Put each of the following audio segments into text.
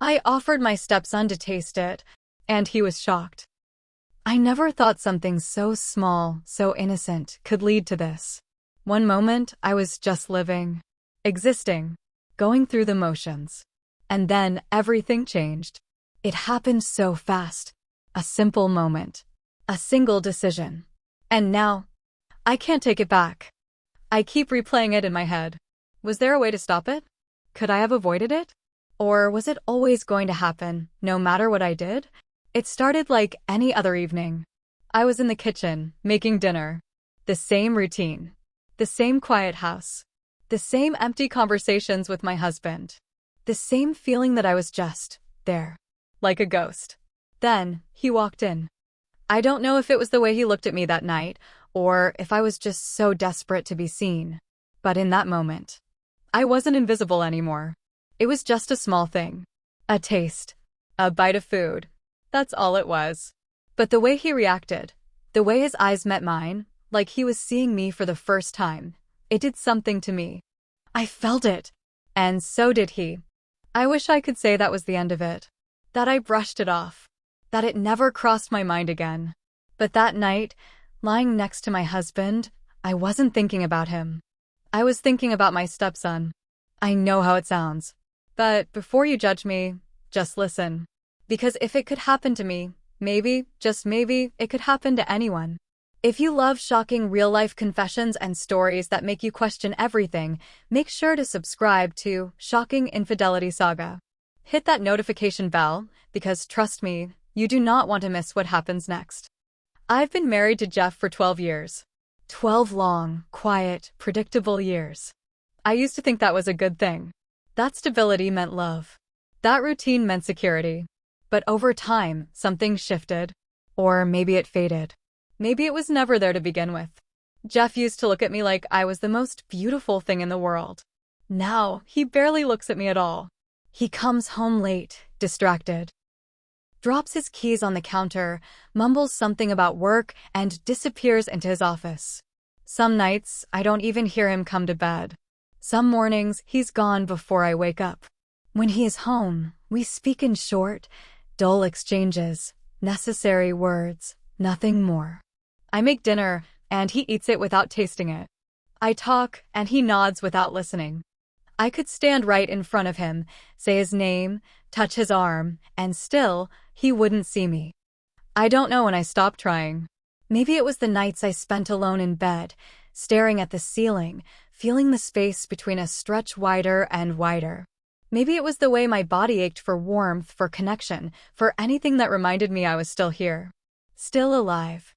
I offered my stepson to taste it, and he was shocked. I never thought something so small, so innocent, could lead to this. One moment, I was just living, existing, going through the motions. And then everything changed. It happened so fast. A simple moment. A single decision. And now, I can't take it back. I keep replaying it in my head. Was there a way to stop it? Could I have avoided it? Or was it always going to happen, no matter what I did? It started like any other evening. I was in the kitchen, making dinner. The same routine. The same quiet house. The same empty conversations with my husband. The same feeling that I was just there. Like a ghost. Then, he walked in. I don't know if it was the way he looked at me that night, or if I was just so desperate to be seen. But in that moment, I wasn't invisible anymore. It was just a small thing. A taste. A bite of food. That's all it was. But the way he reacted, the way his eyes met mine, like he was seeing me for the first time, it did something to me. I felt it. And so did he. I wish I could say that was the end of it. That I brushed it off. That it never crossed my mind again. But that night, lying next to my husband, I wasn't thinking about him. I was thinking about my stepson. I know how it sounds. But before you judge me, just listen. Because if it could happen to me, maybe, just maybe, it could happen to anyone. If you love shocking real-life confessions and stories that make you question everything, make sure to subscribe to Shocking Infidelity Saga. Hit that notification bell, because trust me, you do not want to miss what happens next. I've been married to Jeff for 12 years. 12 long, quiet, predictable years. I used to think that was a good thing. That stability meant love. That routine meant security. But over time, something shifted. Or maybe it faded. Maybe it was never there to begin with. Jeff used to look at me like I was the most beautiful thing in the world. Now, he barely looks at me at all. He comes home late, distracted. Drops his keys on the counter, mumbles something about work, and disappears into his office. Some nights, I don't even hear him come to bed. Some mornings, he's gone before I wake up. When he is home, we speak in short, dull exchanges, necessary words, nothing more. I make dinner, and he eats it without tasting it. I talk, and he nods without listening. I could stand right in front of him, say his name, touch his arm, and still, he wouldn't see me. I don't know when I stopped trying. Maybe it was the nights I spent alone in bed, staring at the ceiling, feeling the space between us stretch wider and wider. Maybe it was the way my body ached for warmth, for connection, for anything that reminded me I was still here. Still alive.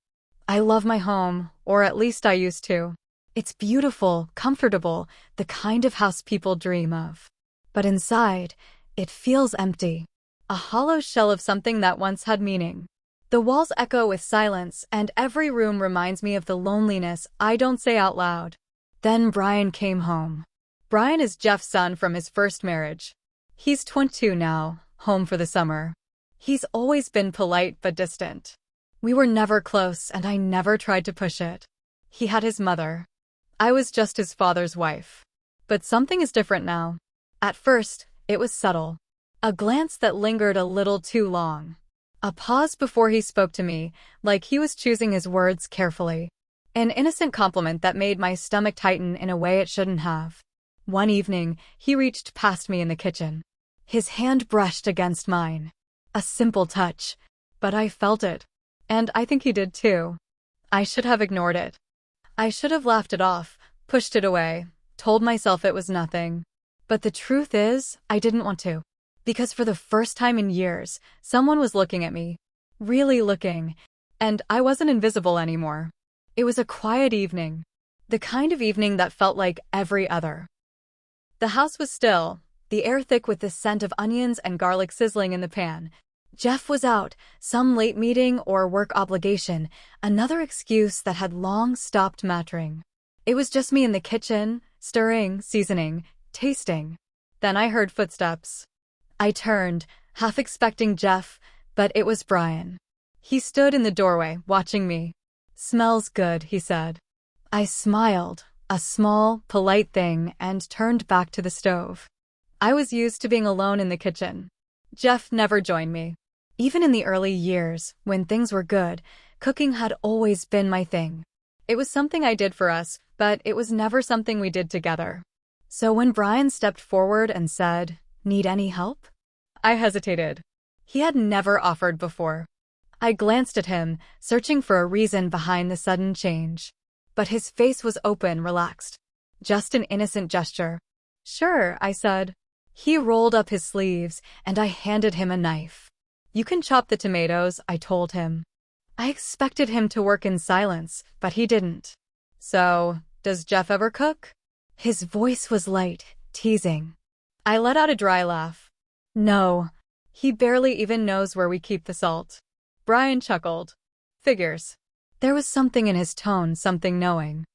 I love my home, or at least I used to. It's beautiful, comfortable, the kind of house people dream of. But inside, it feels empty. A hollow shell of something that once had meaning. The walls echo with silence, and every room reminds me of the loneliness I don't say out loud. Then Brian came home. Brian is Jeff's son from his first marriage. He's 22 now, home for the summer. He's always been polite but distant. We were never close, and I never tried to push it. He had his mother. I was just his father's wife. But something is different now. At first, it was subtle. A glance that lingered a little too long. A pause before he spoke to me, like he was choosing his words carefully. An innocent compliment that made my stomach tighten in a way it shouldn't have. One evening, he reached past me in the kitchen. His hand brushed against mine. A simple touch, but I felt it. And I think he did too. I should have ignored it. I should have laughed it off, pushed it away, told myself it was nothing. But the truth is, I didn't want to. Because for the first time in years, someone was looking at me. Really looking. And I wasn't invisible anymore. It was a quiet evening. The kind of evening that felt like every other. The house was still, the air thick with the scent of onions and garlic sizzling in the pan. Jeff was out, some late meeting or work obligation, another excuse that had long stopped mattering. It was just me in the kitchen, stirring, seasoning, tasting. Then I heard footsteps. I turned, half expecting Jeff, but it was Brian. He stood in the doorway, watching me. "Smells good," he said. I smiled, a small, polite thing, and turned back to the stove. I was used to being alone in the kitchen. Jeff never joined me. Even in the early years, when things were good, cooking had always been my thing. It was something I did for us, but it was never something we did together. So when Brian stepped forward and said, "Need any help?" I hesitated. He had never offered before. I glanced at him, searching for a reason behind the sudden change. But his face was open, relaxed. Just an innocent gesture. "Sure," I said. He rolled up his sleeves, and I handed him a knife. "You can chop the tomatoes," I told him. I expected him to work in silence, but he didn't. "So, does Jeff ever cook?" His voice was light, teasing. I let out a dry laugh. "No. He barely even knows where we keep the salt." Brian chuckled. "Figures." There was something in his tone, something knowing.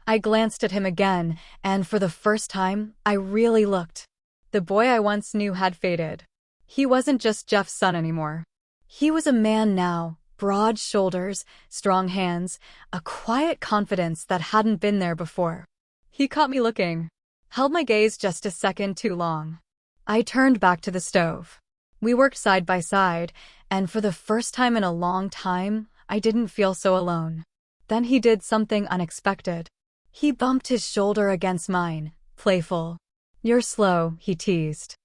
I glanced at him again, and for the first time, I really looked. The boy I once knew had faded. He wasn't just Jeff's son anymore. He was a man now, broad shoulders, strong hands, a quiet confidence that hadn't been there before. He caught me looking, held my gaze just a second too long. I turned back to the stove. We worked side by side, and for the first time in a long time, I didn't feel so alone. Then he did something unexpected. He bumped his shoulder against mine, playful. "You're slow," he teased.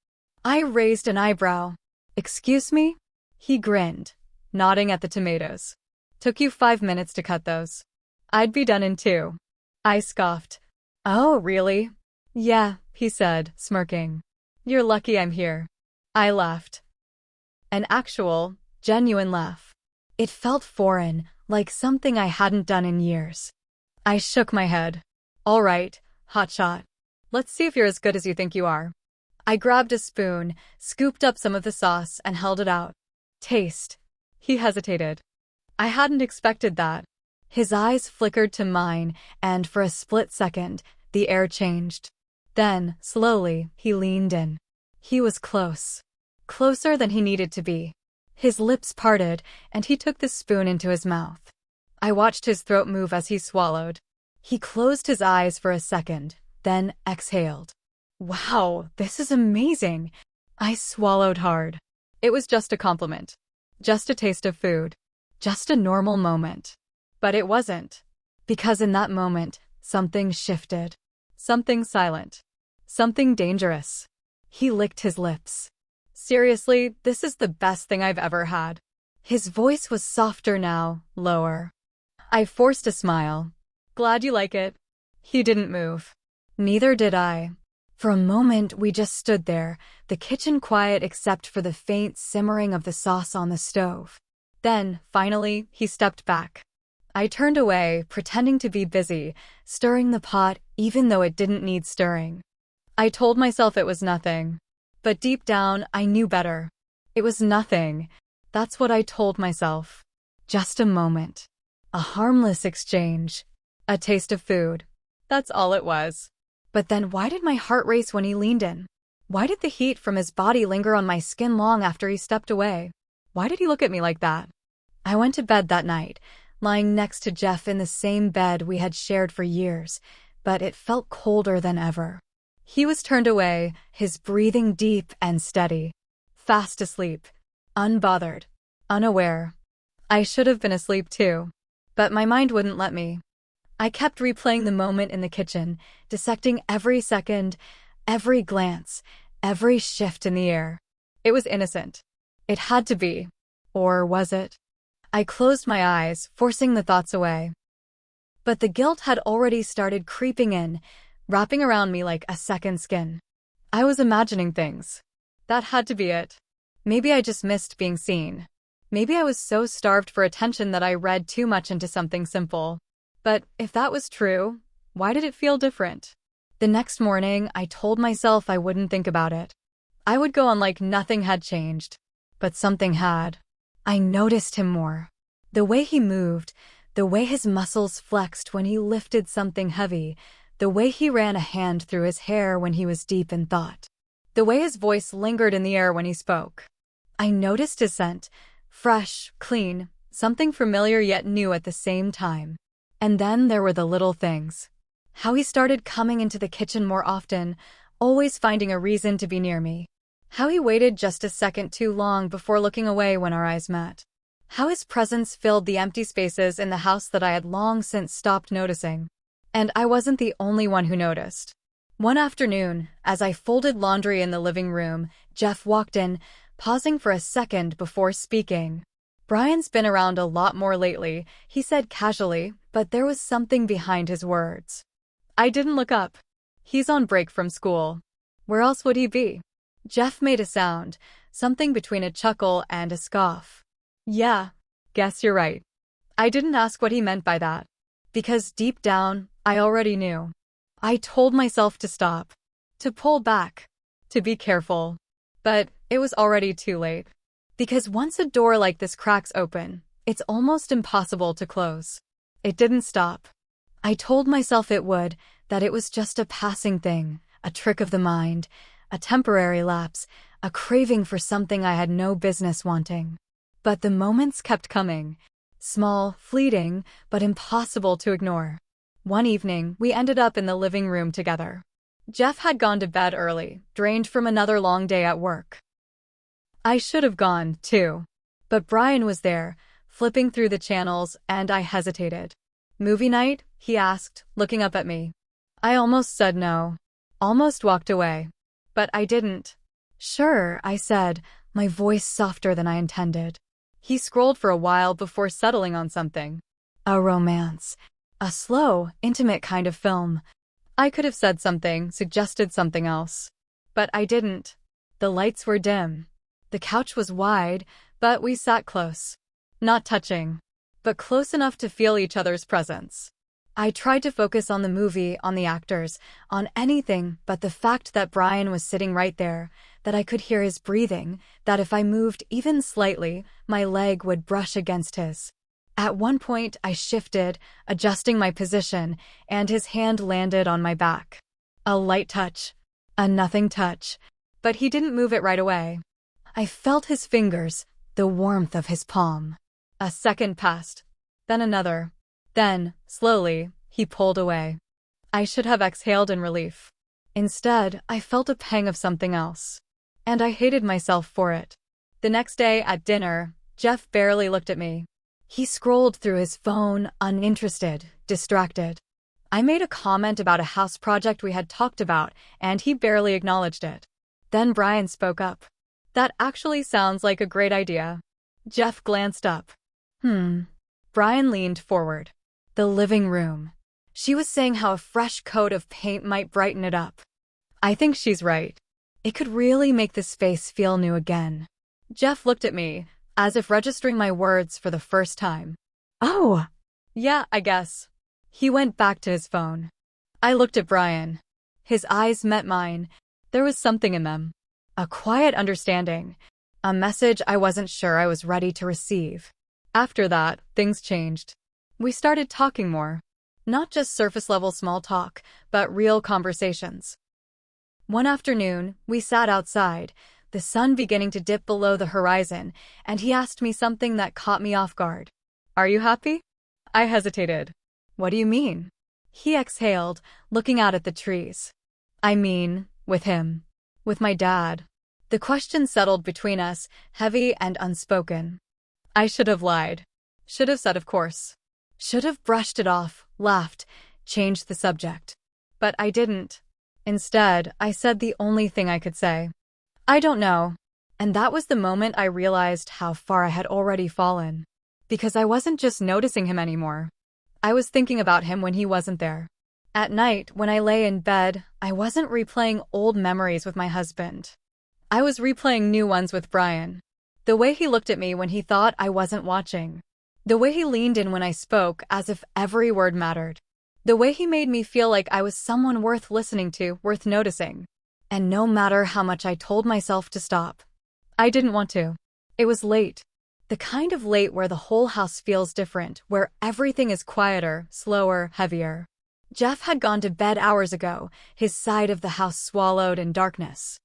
I raised an eyebrow. "Excuse me?" He grinned, nodding at the tomatoes. "Took you 5 minutes to cut those. I'd be done in 2. I scoffed. "Oh, really?" "Yeah," he said, smirking. "You're lucky I'm here." I laughed. An actual, genuine laugh. It felt foreign, like something I hadn't done in years. I shook my head. "All right, hotshot. Let's see if you're as good as you think you are." I grabbed a spoon, scooped up some of the sauce, and held it out. "Taste." He hesitated. I hadn't expected that. His eyes flickered to mine, and for a split second, the air changed. Then, slowly, he leaned in. He was close. Closer than he needed to be. His lips parted, and he took the spoon into his mouth. I watched his throat move as he swallowed. He closed his eyes for a second, then exhaled. "Wow, this is amazing." I swallowed hard. It was just a compliment. Just a taste of food. Just a normal moment. But it wasn't. Because in that moment, something shifted. Something silent. Something dangerous. He licked his lips. "Seriously, this is the best thing I've ever had." His voice was softer now, lower. I forced a smile. "Glad you like it." He didn't move. Neither did I. For a moment, we just stood there, the kitchen quiet except for the faint simmering of the sauce on the stove. Then, finally, he stepped back. I turned away, pretending to be busy, stirring the pot even though it didn't need stirring. I told myself it was nothing. But deep down, I knew better. It was nothing. That's what I told myself. Just a moment. A harmless exchange. A taste of food. That's all it was. But then why did my heart race when he leaned in? Why did the heat from his body linger on my skin long after he stepped away? Why did he look at me like that? I went to bed that night, lying next to Jeff in the same bed we had shared for years, but it felt colder than ever. He was turned away, his breathing deep and steady. Fast asleep. Unbothered. Unaware. I should have been asleep too. But my mind wouldn't let me. I kept replaying the moment in the kitchen, dissecting every second, every glance, every shift in the air. It was innocent. It had to be. Or was it? I closed my eyes, forcing the thoughts away. But the guilt had already started creeping in, wrapping around me like a second skin. I was imagining things. That had to be it. Maybe I just missed being seen. Maybe I was so starved for attention that I read too much into something simple. But if that was true, why did it feel different? The next morning, I told myself I wouldn't think about it. I would go on like nothing had changed. But something had. I noticed him more. The way he moved, the way his muscles flexed when he lifted something heavy, the way he ran a hand through his hair when he was deep in thought. The way his voice lingered in the air when he spoke. I noticed his scent, fresh, clean, something familiar yet new at the same time. And then there were the little things. How he started coming into the kitchen more often, always finding a reason to be near me. How he waited just a second too long before looking away when our eyes met. How his presence filled the empty spaces in the house that I had long since stopped noticing. And I wasn't the only one who noticed. One afternoon, as I folded laundry in the living room, Jeff walked in, pausing for a second before speaking. "Brian's been around a lot more lately," he said casually, but there was something behind his words. I didn't look up. "He's on break from school. Where else would he be?" Jeff made a sound, something between a chuckle and a scoff. "Yeah, guess you're right." I didn't ask what he meant by that, because deep down, I already knew. I told myself to stop, to pull back, to be careful. But it was already too late. Because once a door like this cracks open, it's almost impossible to close. It didn't stop. I told myself it would, that it was just a passing thing, a trick of the mind, a temporary lapse, a craving for something I had no business wanting. But the moments kept coming. Small, fleeting, but impossible to ignore. One evening, we ended up in the living room together. Jeff had gone to bed early, drained from another long day at work. I should have gone, too. But Brian was there, flipping through the channels, and I hesitated. "Movie night?" he asked, looking up at me. I almost said no. Almost walked away. But I didn't. "Sure," I said, my voice softer than I intended. He scrolled for a while before settling on something. A romance. A slow, intimate kind of film. I could have said something, suggested something else. But I didn't. The lights were dim. The couch was wide, but we sat close. Not touching, but close enough to feel each other's presence. I tried to focus on the movie, on the actors, on anything but the fact that Brian was sitting right there, that I could hear his breathing, that if I moved even slightly, my leg would brush against his. At one point, I shifted, adjusting my position, and his hand landed on my back. A light touch. A nothing touch. But he didn't move it right away. I felt his fingers, the warmth of his palm. A second passed. Then another. Then, slowly, he pulled away. I should have exhaled in relief. Instead, I felt a pang of something else. And I hated myself for it. The next day, at dinner, Jeff barely looked at me. He scrolled through his phone, uninterested, distracted. I made a comment about a house project we had talked about, and he barely acknowledged it. Then Brian spoke up. "That actually sounds like a great idea." Jeff glanced up. Brian leaned forward. The living room. She was saying how a fresh coat of paint might brighten it up. "I think she's right. It could really make the space feel new again." Jeff looked at me, as if registering my words for the first time. "Oh, yeah, I guess." He went back to his phone. I looked at Brian. His eyes met mine. There was something in them. A quiet understanding. A message I wasn't sure I was ready to receive. After that, things changed. We started talking more. Not just surface-level small talk, but real conversations. One afternoon, we sat outside, the sun beginning to dip below the horizon, and he asked me something that caught me off guard. "Are you happy?" I hesitated. "What do you mean?" He exhaled, looking out at the trees. "I mean, with him. With my dad." The question settled between us, heavy and unspoken. I should have lied. Should have said of course. Should have brushed it off, laughed, changed the subject. But I didn't. Instead, I said the only thing I could say. "I don't know." And that was the moment I realized how far I had already fallen. Because I wasn't just noticing him anymore. I was thinking about him when he wasn't there. At night, when I lay in bed, I wasn't replaying old memories with my husband. I was replaying new ones with Brian. The way he looked at me when he thought I wasn't watching. The way he leaned in when I spoke, as if every word mattered. The way he made me feel like I was someone worth listening to, worth noticing. And no matter how much I told myself to stop, I didn't want to. It was late. The kind of late where the whole house feels different, where everything is quieter, slower, heavier. Jeff had gone to bed hours ago, his side of the house swallowed in darkness.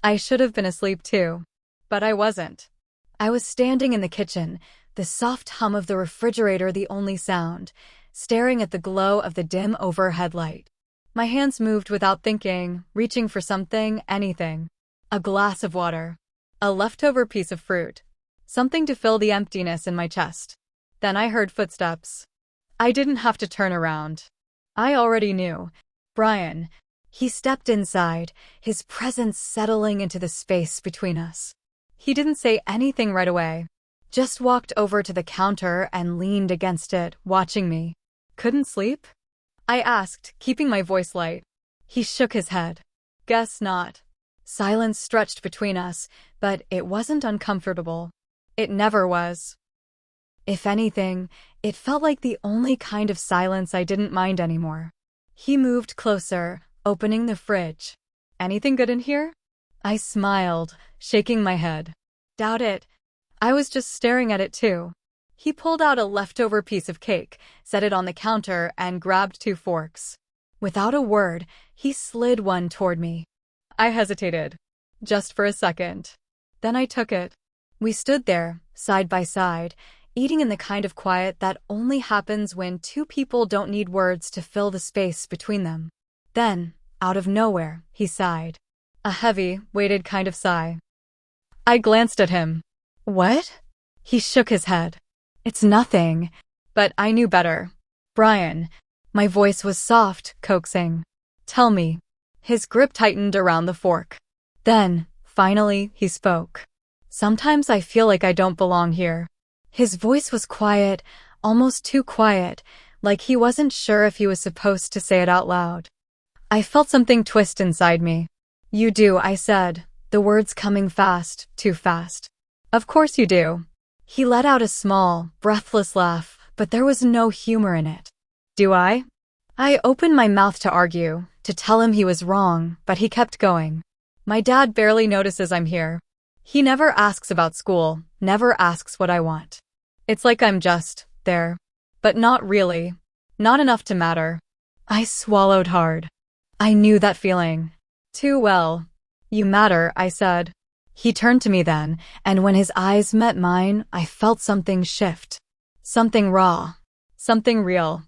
I should have been asleep too. But I wasn't. I was standing in the kitchen, the soft hum of the refrigerator the only sound, staring at the glow of the dim overhead light. My hands moved without thinking, reaching for something, anything. a glass of water, a leftover piece of fruit, something to fill the emptiness in my chest. Then I heard footsteps. I didn't have to turn around. I already knew. Brian. He stepped inside, his presence settling into the space between us. He didn't say anything right away, just walked over to the counter and leaned against it, watching me. Couldn't sleep? I asked, keeping my voice light. He shook his head. Guess not. Silence stretched between us, but it wasn't uncomfortable. It never was. If anything, it felt like the only kind of silence I didn't mind anymore. He moved closer, opening the fridge. Anything good in here? I smiled, shaking my head. Doubt it. I was just staring at it too. He pulled out a leftover piece of cake, set it on the counter, and grabbed 2 forks. Without a word, he slid one toward me. I hesitated. Just for a second. Then I took it. We stood there, side by side, eating in the kind of quiet that only happens when 2 people don't need words to fill the space between them. Then, out of nowhere, he sighed. A heavy, weighted kind of sigh. I glanced at him. What? He shook his head. It's nothing. But I knew better. Brian. My voice was soft, coaxing. Tell me. His grip tightened around the fork. Then, finally, he spoke. Sometimes I feel like I don't belong here. His voice was quiet, almost too quiet, like he wasn't sure if he was supposed to say it out loud. I felt something twist inside me. You do, I said, the words coming fast, too fast. Of course you do. He let out a small, breathless laugh, but there was no humor in it. Do I? I opened my mouth to argue, to tell him he was wrong, but he kept going. My dad barely notices I'm here. He never asks about school, never asks what I want. It's like I'm just there. But not really. Not enough to matter. I swallowed hard. I knew that feeling. Too well. You matter, I said. He turned to me then, and when his eyes met mine, I felt something shift. Something raw. Something real.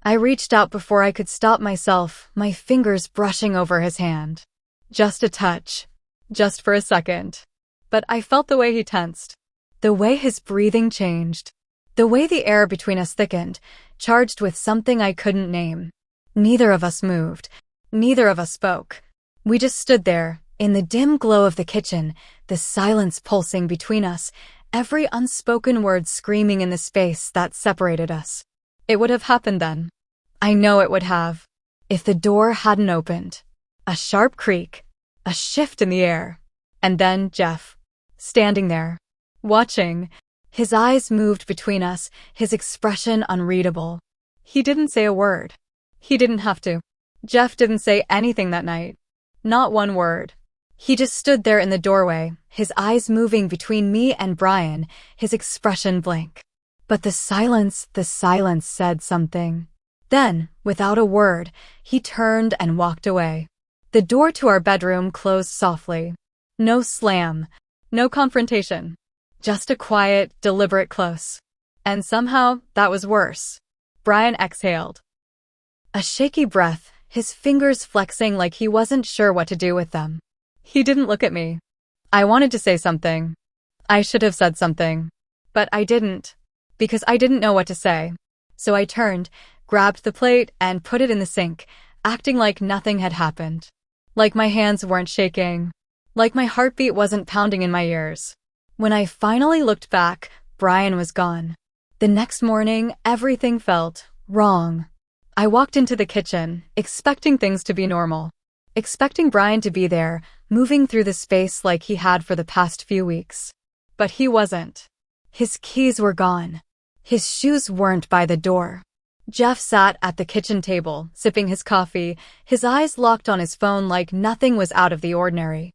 I reached out before I could stop myself, my fingers brushing over his hand. Just a touch. Just for a second. But I felt the way he tensed. The way his breathing changed. The way the air between us thickened, charged with something I couldn't name. Neither of us moved. Neither of us spoke. We just stood there, in the dim glow of the kitchen, the silence pulsing between us, every unspoken word screaming in the space that separated us. It would have happened then. I know it would have. If the door hadn't opened. A sharp creak. A shift in the air. And then Jeff. Standing there. Watching. His eyes moved between us, his expression unreadable. He didn't say a word. He didn't have to. Jeff didn't say anything that night. Not one word. He just stood there in the doorway, his eyes moving between me and Brian, his expression blank. But the silence said something. Then, without a word, he turned and walked away. The door to our bedroom closed softly. No slam. No confrontation. Just a quiet, deliberate close. And somehow, that was worse. Brian exhaled. A shaky breath, his fingers flexing like he wasn't sure what to do with them. He didn't look at me. I wanted to say something. I should have said something. But I didn't. Because I didn't know what to say. So I turned, grabbed the plate, and put it in the sink, acting like nothing had happened. Like my hands weren't shaking. Like my heartbeat wasn't pounding in my ears. When I finally looked back, Brian was gone. The next morning, everything felt wrong. I walked into the kitchen, expecting things to be normal. Expecting Brian to be there, moving through the space like he had for the past few weeks. But he wasn't. His keys were gone. His shoes weren't by the door. Jeff sat at the kitchen table, sipping his coffee, his eyes locked on his phone like nothing was out of the ordinary.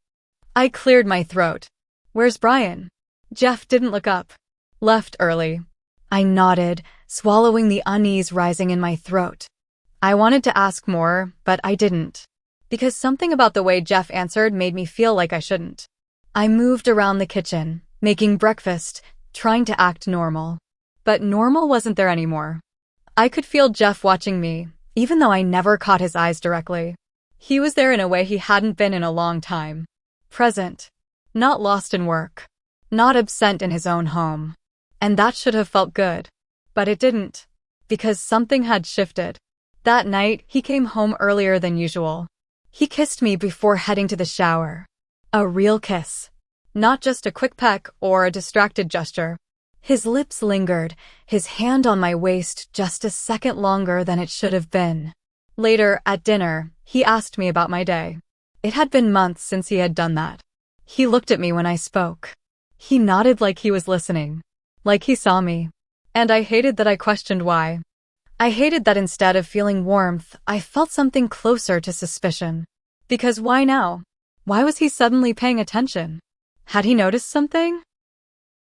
I cleared my throat. Where's Brian? Jeff didn't look up. Left early. I nodded, swallowing the unease rising in my throat. I wanted to ask more, but I didn't. Because something about the way Jeff answered made me feel like I shouldn't. I moved around the kitchen, making breakfast, trying to act normal. But normal wasn't there anymore. I could feel Jeff watching me, even though I never caught his eyes directly. He was there in a way he hadn't been in a long time. present. Not lost in work. Not absent in his own home. And that should have felt good. But it didn't. Because something had shifted. That night, he came home earlier than usual. He kissed me before heading to the shower. A real kiss. Not just a quick peck or a distracted gesture. His lips lingered, his hand on my waist just a second longer than it should have been. Later, at dinner, he asked me about my day. It had been months since he had done that. He looked at me when I spoke. He nodded like he was listening. Like he saw me. And I hated that I questioned why. I hated that instead of feeling warmth, I felt something closer to suspicion. Because why now? Why was he suddenly paying attention? Had he noticed something?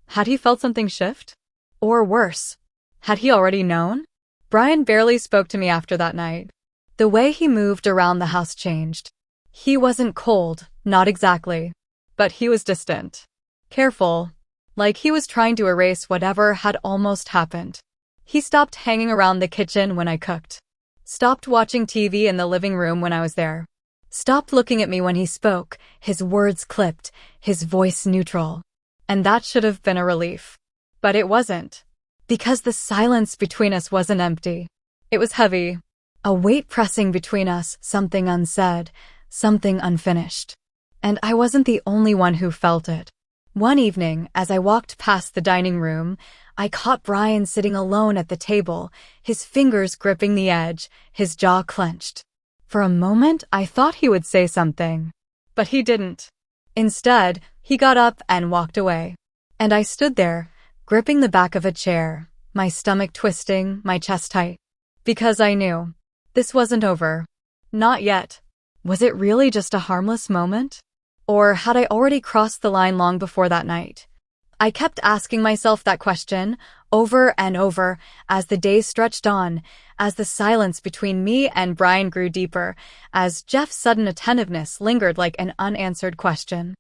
Had he felt something shift? Or worse, had he already known? Brian barely spoke to me after that night. The way he moved around the house changed. He wasn't cold, not exactly. But he was distant. Careful. Like he was trying to erase whatever had almost happened. He stopped hanging around the kitchen when I cooked. Stopped watching TV in the living room when I was there. Stopped looking at me when he spoke, his words clipped, his voice neutral. And that should have been a relief. But it wasn't. Because the silence between us wasn't empty. It was heavy. A weight pressing between us, something unsaid, something unfinished. And I wasn't the only one who felt it. One evening, as I walked past the dining room, I caught Brian sitting alone at the table, his fingers gripping the edge, his jaw clenched. For a moment, I thought he would say something. But he didn't. Instead, he got up and walked away. And I stood there, gripping the back of a chair, my stomach twisting, my chest tight. Because I knew. This wasn't over. Not yet. Was it really just a harmless moment? Or had I already crossed the line long before that night? I kept asking myself that question, over and over, as the days stretched on, as the silence between me and Brian grew deeper, as Jeff's sudden attentiveness lingered like an unanswered question.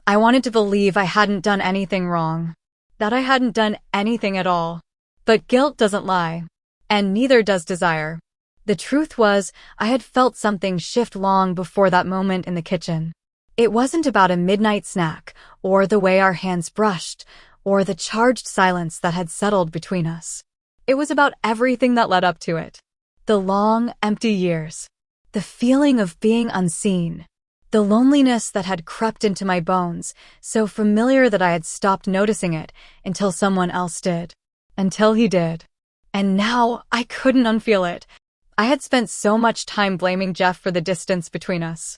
I wanted to believe I hadn't done anything wrong. That I hadn't done anything at all. But guilt doesn't lie. And neither does desire. The truth was, I had felt something shift long before that moment in the kitchen. It wasn't about a midnight snack, or the way our hands brushed, or the charged silence that had settled between us. It was about everything that led up to it. The long, empty years. The feeling of being unseen. The loneliness that had crept into my bones, so familiar that I had stopped noticing it until someone else did. Until he did. And now I couldn't unfeel it. I had spent so much time blaming Jeff for the distance between us.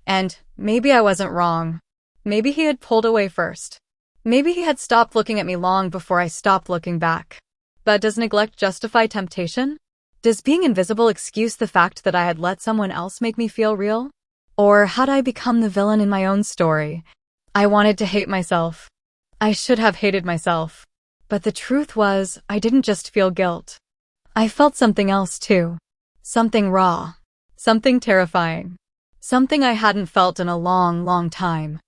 And maybe I wasn't wrong. Maybe he had pulled away first. Maybe he had stopped looking at me long before I stopped looking back. But does neglect justify temptation? Does being invisible excuse the fact that I had let someone else make me feel real? Or had I become the villain in my own story? I wanted to hate myself. I should have hated myself. But the truth was, I didn't just feel guilt. I felt something else too. Something raw. Something terrifying. Something I hadn't felt in a long, long time.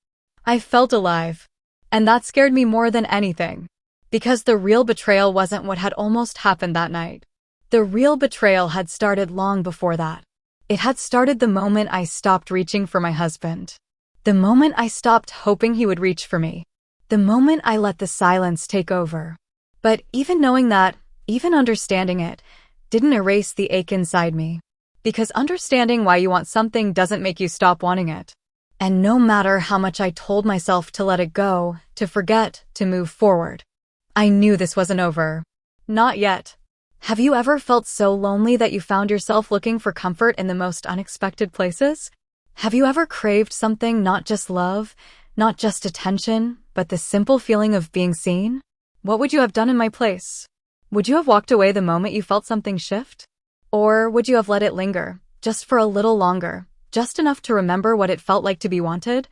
I felt alive. And that scared me more than anything. Because the real betrayal wasn't what had almost happened that night. The real betrayal had started long before that. It had started the moment I stopped reaching for my husband. The moment I stopped hoping he would reach for me. The moment I let the silence take over. But even knowing that, even understanding it, didn't erase the ache inside me. Because understanding why you want something doesn't make you stop wanting it. And no matter how much I told myself to let it go, to forget, to move forward, I knew this wasn't over. Not yet. Have you ever felt so lonely that you found yourself looking for comfort in the most unexpected places? Have you ever craved something, not just love, not just attention, but the simple feeling of being seen? What would you have done in my place? Would you have walked away the moment you felt something shift? Or would you have let it linger, just for a little longer, just enough to remember what it felt like to be wanted?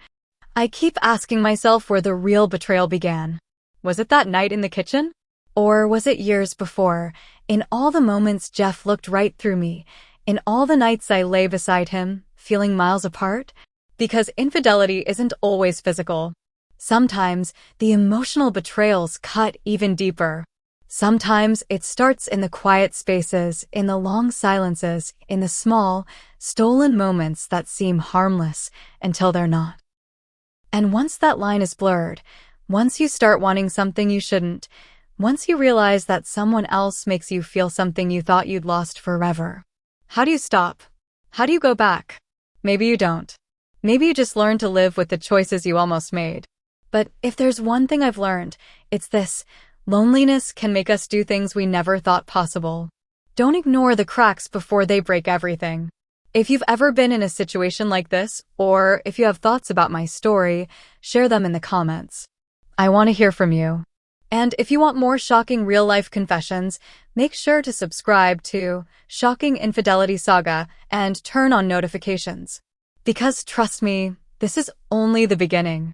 I keep asking myself where the real betrayal began. Was it that night in the kitchen? Or was it years before, in all the moments Jeff looked right through me, in all the nights I lay beside him, feeling miles apart? Because infidelity isn't always physical. Sometimes, the emotional betrayals cut even deeper. Sometimes it starts in the quiet spaces, in the long silences, in the small, stolen moments that seem harmless until they're not. And once that line is blurred, once you start wanting something you shouldn't, once you realize that someone else makes you feel something you thought you'd lost forever, how do you stop? How do you go back? Maybe you don't. Maybe you just learn to live with the choices you almost made. But if there's one thing I've learned, it's this: loneliness can make us do things we never thought possible. Don't ignore the cracks before they break everything. If you've ever been in a situation like this, or if you have thoughts about my story, share them in the comments. I want to hear from you. And if you want more shocking real-life confessions, make sure to subscribe to Shocking Infidelity Saga and turn on notifications. Because trust me, this is only the beginning.